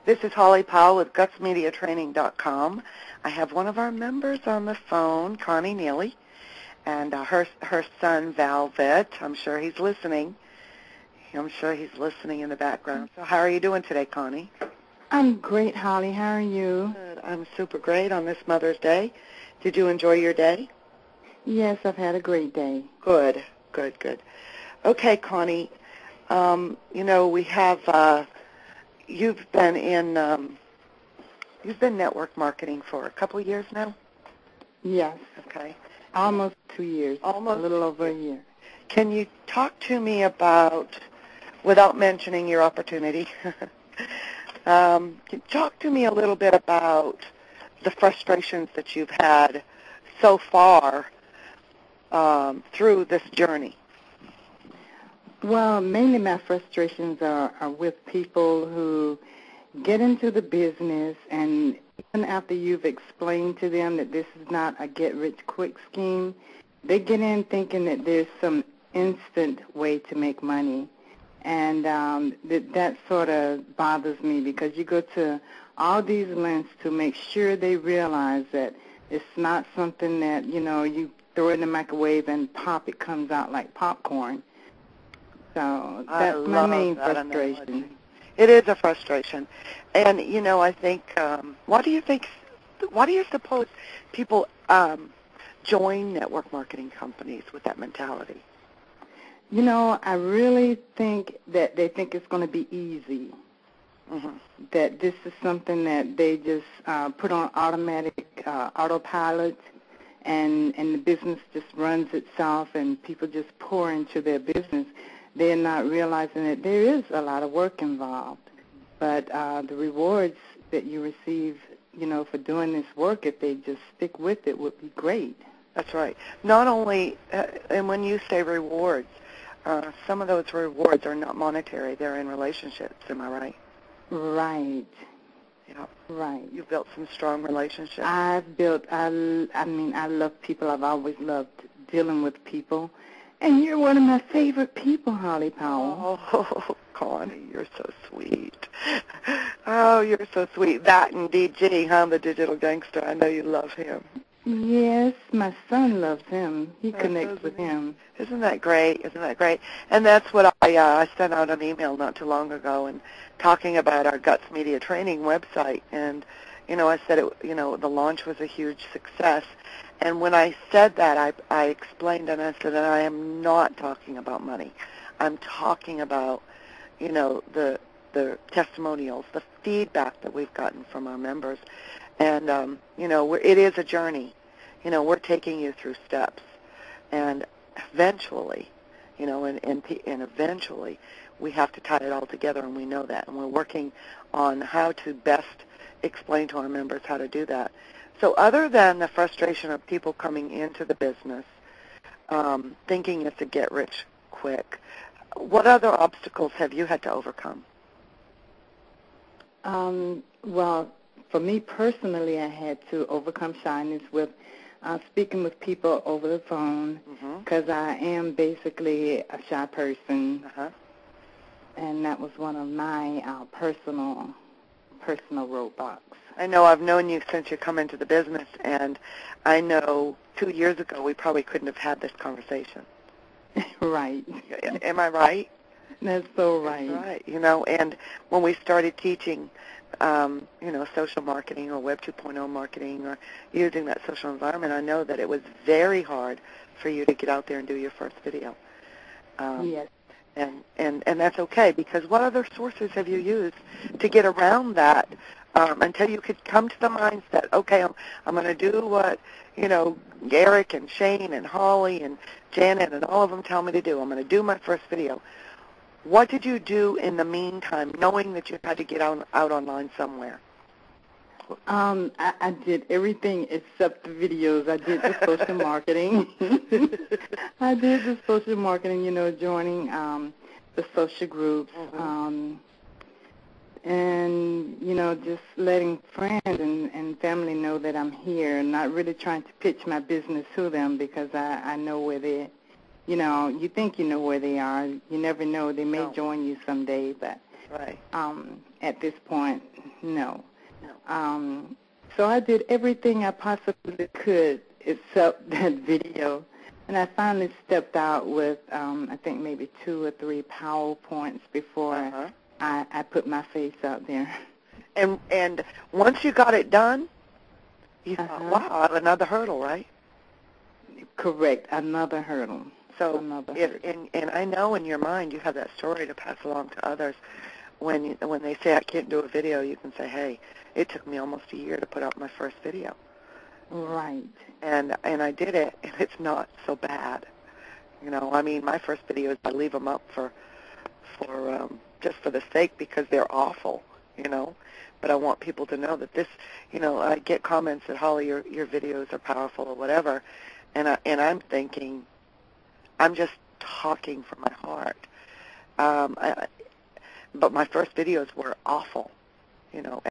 This is Holly Powell with GutsMediaTraining.com. I have one of our members on the phone, Connie Neely, and her son, Velvet. I'm sure he's listening. I'm sure he's listening in the background. So how are you doing today, Connie? I'm great, Holly. How are you? Good. I'm super great on this Mother's Day. Did you enjoy your day? Yes, I've had a great day. Good. Okay, Connie, we have, you've been network marketing for a couple of years now? Yes. Okay. Almost 2 years. Almost. A little over a year. Can you talk to me about, without mentioning your opportunity, talk to me a little bit about the frustrations that you've had so far through this journey? Well, mainly my frustrations are with people who get into the business, and even after you've explained to them that this is not a get-rich-quick scheme, they get in thinking that there's some instant way to make money. And that sort of bothers me, because you go to all these lengths to make sure they realize that it's not something that, you throw it in the microwave and pop, it comes out like popcorn. So that's my main frustration. Analogy. It is a frustration. And, I think, why do you suppose people join network marketing companies with that mentality? I really think that they think it's going to be easy, that this is something that they just put on automatic autopilot, and the business just runs itself, and people just pour into their business. They're not realizing that there is a lot of work involved. But the rewards that you receive, for doing this work, if they just stick with it, would be great. That's right. Not only, and when you say rewards, some of those rewards are not monetary. They're in relationships. Am I right? Right. Yeah. Right. You've built some strong relationships. I love people. I've always loved dealing with people. And you're one of my favorite people, Holly Powell. Oh, Connie, you're so sweet. Oh, you're so sweet. That and DG, the digital gangster. I know you love him. Yes, my son loves him. He connects with him. Isn't that great? And that's what I sent out an email not too long ago, and talking about our Guts Media Training website. And, I said, the launch was a huge success. And when I said that, I explained, and I said that I am not talking about money. I'm talking about, the testimonials, the feedback that we've gotten from our members. And, it is a journey. We're taking you through steps. And eventually, and eventually we have to tie it all together, and we know that. And we're working on how to best explain to our members how to do that. So other than the frustration of people coming into the business, thinking it's a get-rich-quick, what other obstacles have you had to overcome? Well, for me personally, I had to overcome shyness with speaking with people over the phone, because I am basically a shy person, and that was one of my personal roadblocks. I know I've known you since you come into the business, and I know 2 years ago we probably couldn't have had this conversation. Right. Am I right? That's so right. That's right. And when we started teaching, social marketing or Web 2.0 marketing or using that social environment, I know that it was very hard for you to get out there and do your first video. Yes. And that's okay, because what other sources have you used to get around that until you could come to the mindset, okay, I'm going to do what, Eric and Shane and Holly and Janet and all of them tell me to do. I'm going to do my first video. What did you do in the meantime, knowing that you had to get out online somewhere? I did everything except the videos. I did the social marketing. I did the social marketing, joining the social groups, and, just letting friends and family know that I'm here, and not really trying to pitch my business to them, because I know where they, you think you know where they are. You never know. They may join you someday, but right. At this point, No. No. So I did everything I possibly could except that video. And I finally stepped out with, I think maybe 2 or 3 PowerPoints before I put my face out there. And once you got it done, you thought, wow, another hurdle, right? Correct, another hurdle. So and I know in your mind you have that story to pass along to others. When they say I can't do a video, you can say, hey, it took me almost a year to put out my first video. Right. And I did it, and it's not so bad. You know, I mean, my first videos, I leave them up for just for the sake because they're awful, you know. But I want people to know that this, you know, I get comments that, Holly, your videos are powerful or whatever, and I'm thinking, I'm just talking from my heart. But my first videos were awful, you know.